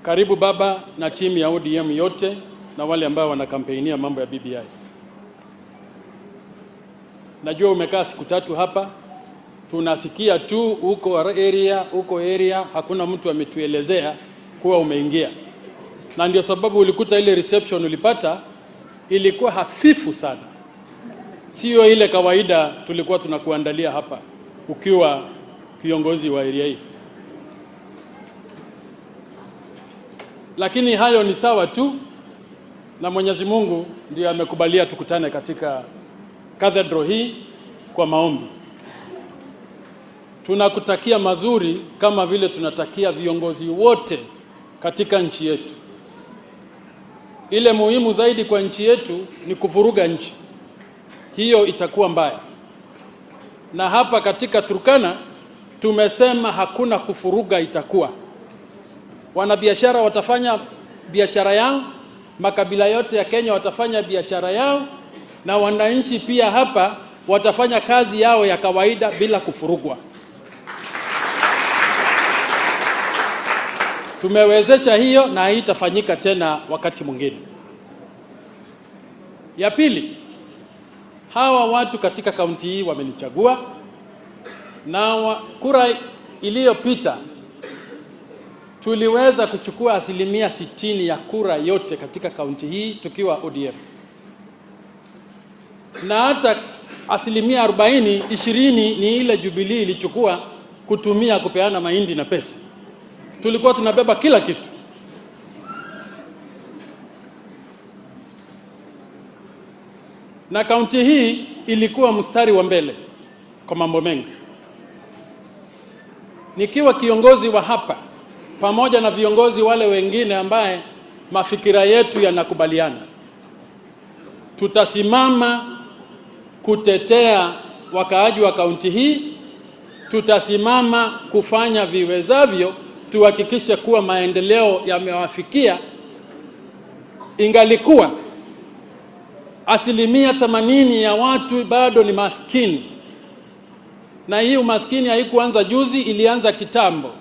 Karibu baba na timu ya ODM yote na wale ambao wanakampeinia mambo ya BBI. Najua umekaa siku 3 hapa, tunasikia tu uko area, hakuna mtu ametuelezea kuwa umeingia. Na ndio sababu ulikuta ile reception ulipata ilikuwa hafifu sana. Sio ile kawaida tulikuwa tunakuandalia hapa ukiwa kiongozi wa area hii. Lakini hayo ni sawa tu, na Mwenyezi Mungu ndiye amekubalia tukutane katika cathedral hii kwa maombi. Tunakutakia mazuri kama vile tunatakia viongozi wote katika nchi yetu. Ile muhimu zaidi kwa nchi yetu ni kuvuruga nchi. Hiyo itakuwa mbaya. Na hapa katika Turkana tumesema hakuna kufuruga itakuwa. Wanabiashara watafanya biashara yao, makabila yote ya Kenya watafanya biashara yao, na wananchi pia hapa watafanya kazi yao ya kawaida bila kufurugwa. Tumewezesha hiyo na haitafanyika tena wakati mwingine. Ya pili, hawa watu katika kaunti hii wamenichagua, na kura iliyopita tuliweza kuchukua 60% ya kura yote katika kaunti hii tukiwa ODM. Na hata 40%, 20 ni ile Jubilee ilichukua kutumia kupeana mahindi na pesa. Tulikuwa tunabeba kila kitu. Na kaunti hii ilikuwa mstari wa mbele kwa mambo mengi. Nikiwa kiongozi wa hapa pamoja na viongozi wale wengine ambaye mafikira yetu yanakubaliana, tutasimama kutetea wakaaji wa kaunti hii, tutasimama kufanya viwezavyo tuhakikishe kuwa maendeleo yamewafikia. Ingalikuwa 80% ya watu bado ni maskini, na hii umaskini haikuanza juzi, ilianza kitambo.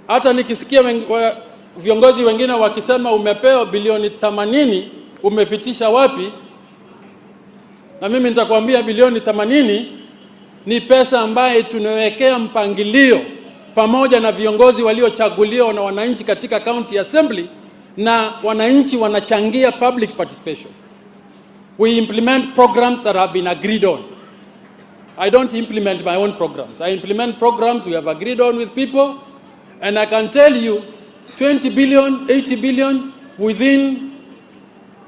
Hata nikisikia viongozi wengine wakisema umepewa bilioni 80, umepitisha wapi? Na mimi nitakwambia bilioni 80 ni pesa ambaye tunawekea mpangilio pamoja na viongozi waliochaguliwa na wananchi katika county assembly, na wananchi wanachangia public participation. We implement programs that have been agreed on. I don't implement my own programs. I implement programs we have agreed on with people, and I can tell you 20 billion, 80 billion within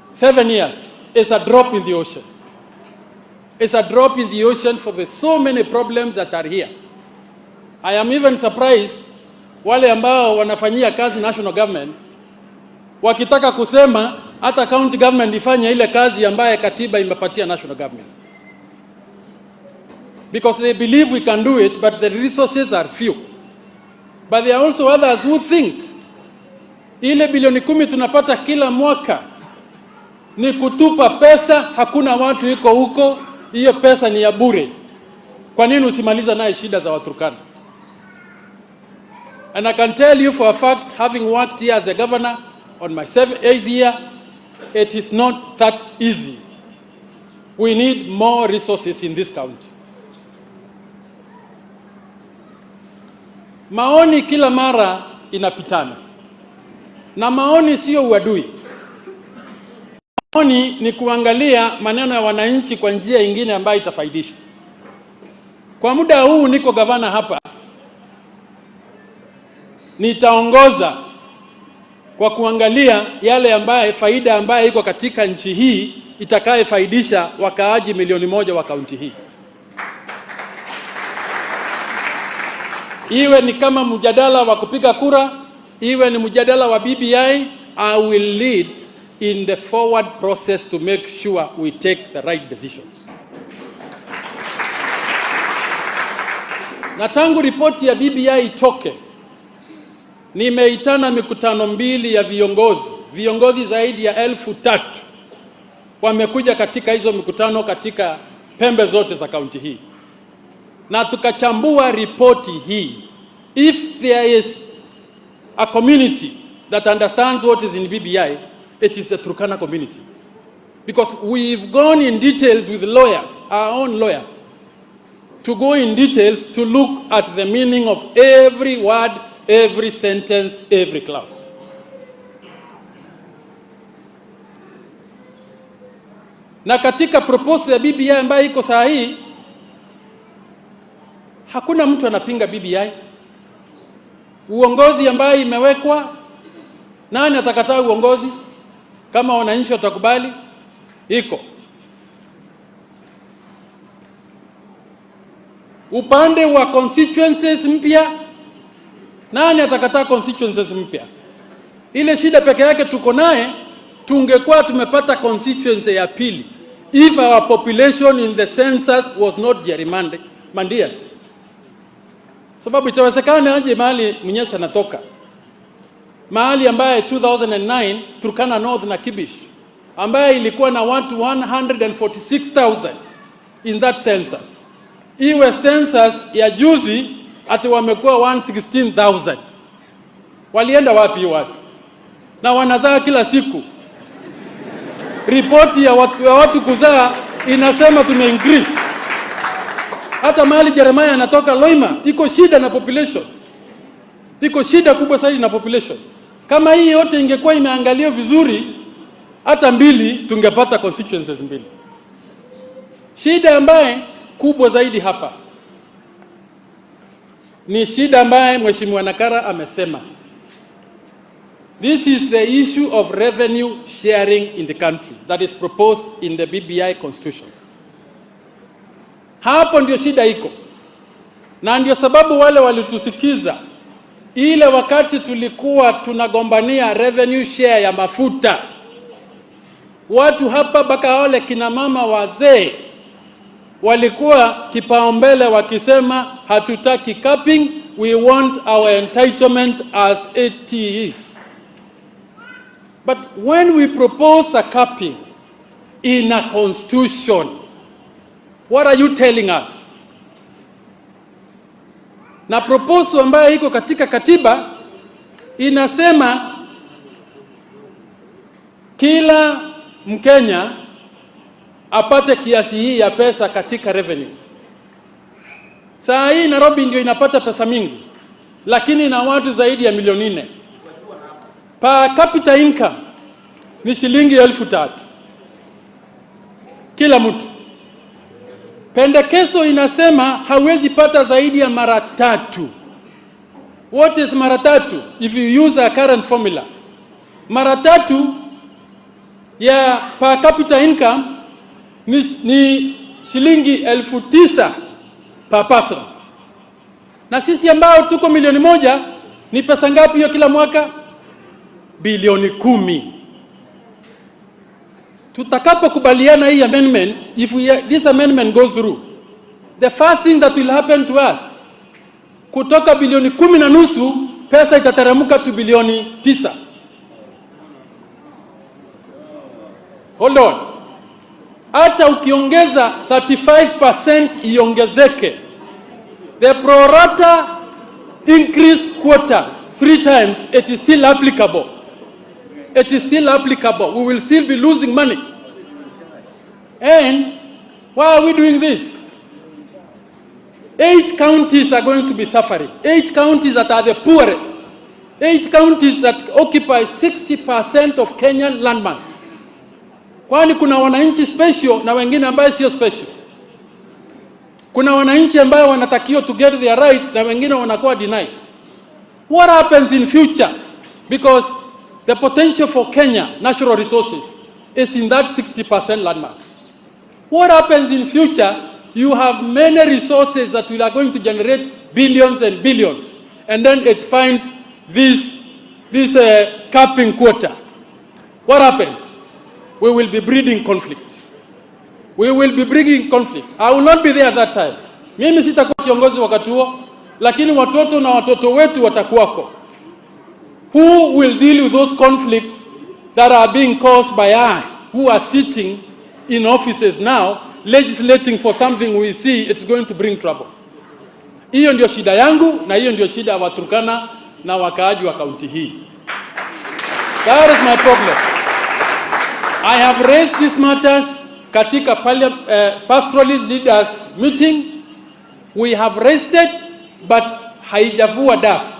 7 years is a drop in the ocean. It's a drop in the ocean for the so many problems that are here. I am even surprised wale ambao wanafanyia kazi national government wakitaka kusema hata county government ifanye ile kazi ambaye katiba imepatia national government. Because they believe we can do it, but the resources are few. But there are also others who think ile bilioni 10 tunapata kila mwaka ni kutupa pesa, hakuna watu iko huko, hiyo pesa ni ya bure. Kwa nini usimaliza naye shida za Waturkana? And I can tell you for a fact, having worked here as a governor on my 8th year, it is not that easy. We need more resources in this county. Maoni kila mara inapitana. Na maoni sio uadui. Maoni ni kuangalia maneno ya wananchi kwa njia nyingine ambayo itafaidisha. Kwa muda huu niko gavana hapa, nitaongoza kwa kuangalia yale ambaye faida ambaye iko katika nchi hii itakayefaidisha wakaaji 1 milioni wa kaunti hii. Iwe ni kama mjadala wa kupiga kura, iwe ni mjadala wa BBI, I will lead in the forward process to make sure we take the right decisions. Na tangu ripoti ya BBI itoke, nimeitana mikutano 2 ya viongozi zaidi ya 3,000 wamekuja katika hizo mikutano katika pembe zote za kaunti hii. Na tukachambua ripoti hii. If there is a community that understands what is in BBI, it is the Turkana community. Because we've gone in details with lawyers, our own lawyers, to go in details to look at the meaning of every word, every sentence, every clause. Na katika proposal ya BBI ambayo iko saa hii, hakuna mtu anapinga BBI. Uongozi ambayo imewekwa, nani atakataa uongozi? Kama wananchi watakubali, iko. Upande wa constituencies mpya, nani atakataa constituencies mpya? Ile shida peke yake tuko naye, tungekuwa tumepata constituency ya pili if our population in the census was not gerrymandered. Sababu itawezekana aje mahali Munyesa anatoka, mahali ambaye 2009 Turkana North na Kibish ambaye ilikuwa na watu 146,000 in that census, iwe census ya juzi ati wamekuwa 116,000. Walienda wapi watu? Na wanazaa kila siku. Ripoti ya watu kuzaa inasema tume increase. Hata mahali Jeremiah anatoka Loima, iko shida na population. Iko shida kubwa zaidi na population. Kama hii yote ingekuwa imeangaliwa vizuri, hata mbili tungepata constituencies mbili. Shida ambaye kubwa zaidi hapa ni shida ambaye Mheshimiwa Nakara amesema. This is the issue of revenue sharing in the country that is proposed in the BBI constitution. Hapo ndio shida iko. Na ndio sababu wale walitusikiza ile wakati tulikuwa tunagombania revenue share ya mafuta. Watu hapa baka wale kina mama wazee walikuwa kipaumbele wakisema hatutaki capping, we want our entitlement as it is. But when we propose a capping in a constitution, what are you telling us? Na proposal ambayo iko katika katiba inasema kila Mkenya apate kiasi hii ya pesa katika revenue. Saa hii Nairobi ndio inapata pesa mingi, lakini na watu zaidi ya milioni 4. Per capita income ni shilingi 3,000 kila mtu. Pendekezo inasema hawezi pata zaidi ya mara 3. What is mara 3? If you use a current formula, mara 3 ya per capita income ni shilingi 9,000 per person. Na sisi ambao tuko milioni 1 ni pesa ngapi hiyo kila mwaka? Bilioni 10. Tutakapokubaliana hii amendment, if this amendment goes through, the first thing that will happen to us, kutoka bilioni 10.5 pesa itateremka to bilioni 9. Hold on. Hata ukiongeza 35% iongezeke, the pro rata increase quota 3 times, it is still applicable. It is still applicable. We will still be losing money. And why are we doing this? 8 counties are going to be suffering. 8 counties that are the poorest. 8 counties that occupy 60% of Kenyan landmass. Kwani kuna wananchi special na wengine ambao sio special. Kuna wananchi ambao wanatakiwa to get their right na wengine wanakuwa denied. What happens in future? Because the potential for Kenya natural resources is in that 60% landmass. What happens in future? You have many resources that are going to generate billions and billions, and then it finds this capping quota. What happens? We will be breeding conflict. We will be bringing conflict. I will not be there at that time. Mimi sitakuwa kiongozi wakati huo, lakini watoto na watoto wetu watakuwako. Who will deal with those conflicts that are being caused by us, who are sitting in offices now, legislating for something we see it's going to bring trouble? Hiyo ndio shida yangu na hiyo ndio shida ya Waturkana na wakaaji wa kaunti hii. That is my problem. I have raised these matters katika pastoral leaders meeting. We have raised it, but haijavua dafu.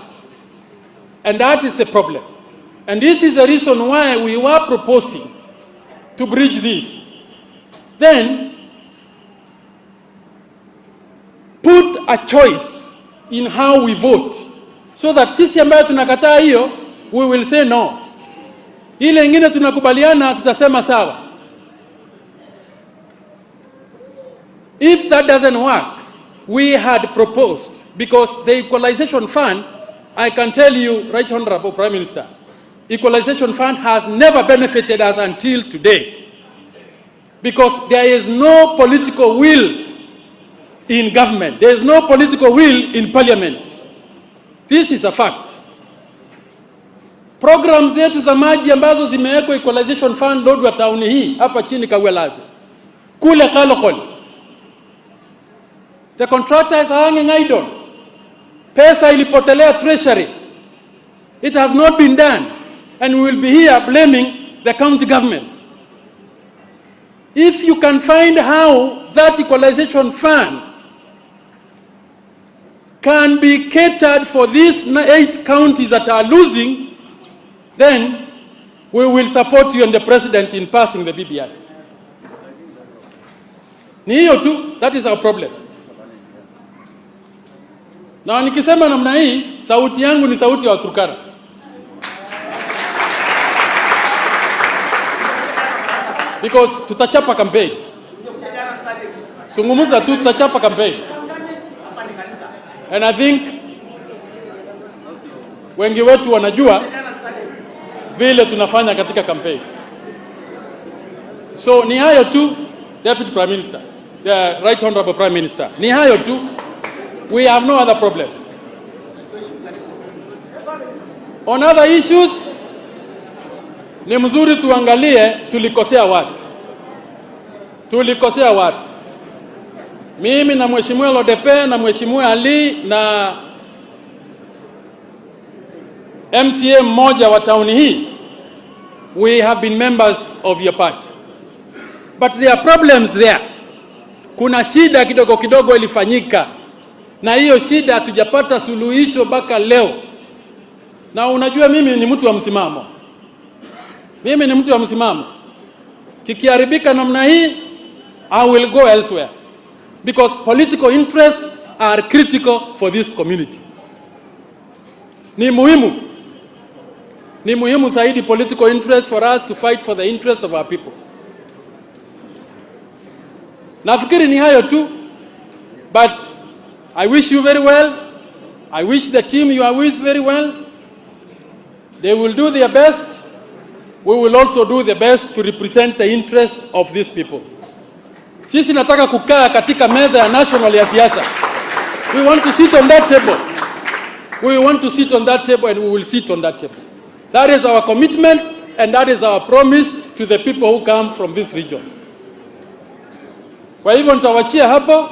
And that is a problem. And this is the reason why we were proposing to bridge this. Then, put a choice in how we vote, so that sisi ambayo tunakataa hiyo, we will say no. Ile ingine tunakubaliana, tutasema sawa. If that doesn't work, we had proposed, because the Equalization Fund, I can tell you, Right Honorable Prime Minister, Equalization Fund has never benefited us until today, because there is no political will in government. There is no political will in parliament. This is a fact. Programs zetu za maji ambazo zimewekwa Equalization Fund Lodwar town hii hapa chini Kawelazi, kule Kalokol, the contractors are hanging idle. Pesa ilipotelea treasury. It has not been done, and we will be here blaming the county government. If you can find how that Equalization Fund can be catered for these 8 counties that are losing, then we will support you and the president in passing the BBI. Ni hiyo tu, that is our problem. Na nikisema namna hii, sauti yangu ni sauti ya Waturkana. Because tutachapa campaign. Sungumuza tu, tutachapa campaign. And I think wengi wetu wanajua vile tunafanya katika campaign. So ni hayo tu, Deputy Prime Minister, the Right Honorable Prime Minister. Ni hayo tu. We have no other problems. On other issues, ni mzuri tuangalie tulikosea wapi. Tulikosea wapi? Mimi na Mheshimiwa Lodepe na Mheshimiwa Ali na MCA mmoja wa town hii, we have been members of your party. But there are problems there. Kuna shida kidogo kidogo ilifanyika, na hiyo shida hatujapata suluhisho mpaka leo. Na unajua mimi ni mtu wa msimamo. Mimi ni mtu wa msimamo. Kikiharibika namna hii, I will go elsewhere. Because political interests are critical for this community. Ni muhimu zaidi political interest for us to fight for the interests of our people. Nafikiri ni hayo tu, but I wish you very well. I wish the team you are with very well. They will do their best. We will also do the best to represent the interest of these people. Sisi nataka kukaa katika meza ya national ya siasa. We want to sit on that table. We want to sit on that table, and we will sit on that table. That is our commitment, and that is our promise to the people who come from this region. Kwa hivyo nitawachia hapo.